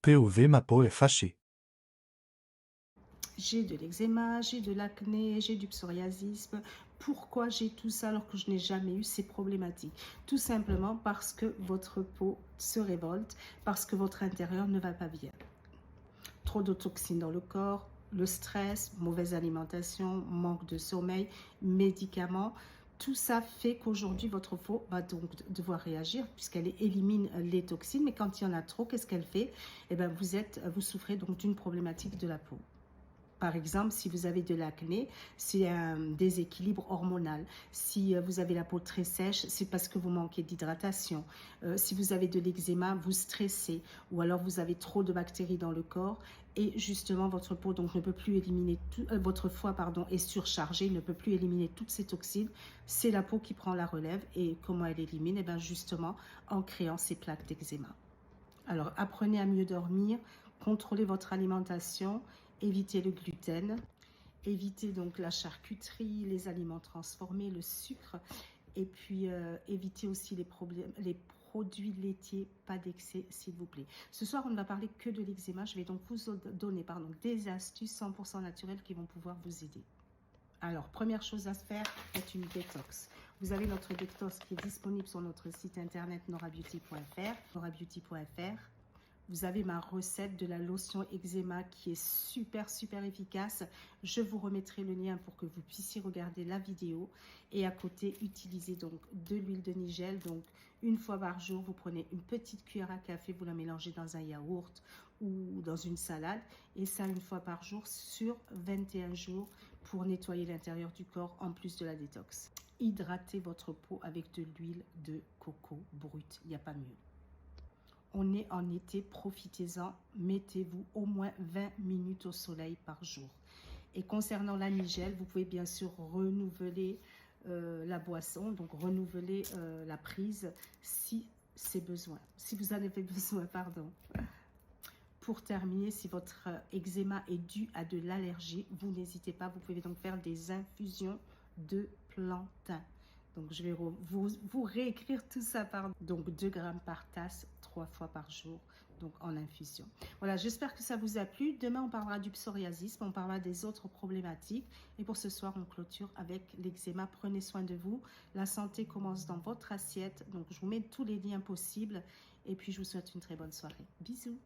POV, ma peau est fâchée. J'ai de l'eczéma, j'ai de l'acné, j'ai du psoriasisme. Pourquoi j'ai tout ça alors que je n'ai jamais eu ces problématiques? Tout simplement parce que votre peau se révolte, parce que votre intérieur ne va pas bien. Trop de toxines dans le corps, le stress, mauvaise alimentation, manque de sommeil, médicaments. Tout ça fait qu'aujourd'hui, votre peau va donc devoir réagir puisqu'elle élimine les toxines. Mais quand il y en a trop, qu'est-ce qu'elle fait? Eh bien, vous souffrez donc d'une problématique de la peau. Par exemple, si vous avez de l'acné, c'est un déséquilibre hormonal. Si vous avez la peau très sèche, c'est parce que vous manquez d'hydratation. Si vous avez de l'eczéma, vous stressez. Ou alors vous avez trop de bactéries dans le corps. Et justement, votre peau donc, ne peut plus éliminer, votre foie pardon, est surchargé, ne peut plus éliminer toutes ces toxines. C'est la peau qui prend la relève. Et comment elle élimine? Eh bien, justement, en créant ces plaques d'eczéma. Alors, apprenez à mieux dormir, contrôlez votre alimentation, évitez le gluten, évitez donc la charcuterie, les aliments transformés, le sucre, et puis évitez aussi les produits laitiers, pas d'excès s'il vous plaît. Ce soir, on ne va parler que de l'eczéma. Je vais donc vous donner des astuces 100% naturelles qui vont pouvoir vous aider. Alors, première chose à faire, faites une détox. Vous avez notre détox qui est disponible sur notre site internet norabeauty.fr. norabeauty.fr. Vous avez ma recette de la lotion eczéma qui est super efficace. Je vous remettrai le lien pour que vous puissiez regarder la vidéo. Et à côté, utilisez donc de l'huile de nigel. Donc une fois par jour, vous prenez une petite cuillère à café, vous la mélangez dans un yaourt ou dans une salade. Et ça une fois par jour sur 21 jours pour nettoyer l'intérieur du corps en plus de la détox. Hydratez votre peau avec de l'huile de coco brute. Il n'y a pas mieux. On est en été, profitez-en, mettez-vous au moins 20 minutes au soleil par jour. Et concernant la nigel, vous pouvez bien sûr renouveler la boisson, donc renouveler la prise si c'est besoin, si vous en avez besoin, pardon. Pour terminer, si votre eczéma est dû à de l'allergie, vous n'hésitez pas, vous pouvez donc faire des infusions de plantain. Donc, je vais vous réécrire tout ça par donc 2 grammes par tasse, 3 fois par jour, donc en infusion. Voilà, j'espère que ça vous a plu. Demain, on parlera du psoriasis, on parlera des autres problématiques. Et pour ce soir, on clôture avec l'eczéma. Prenez soin de vous. La santé commence dans votre assiette. Donc, je vous mets tous les liens possibles. Et puis, je vous souhaite une très bonne soirée. Bisous.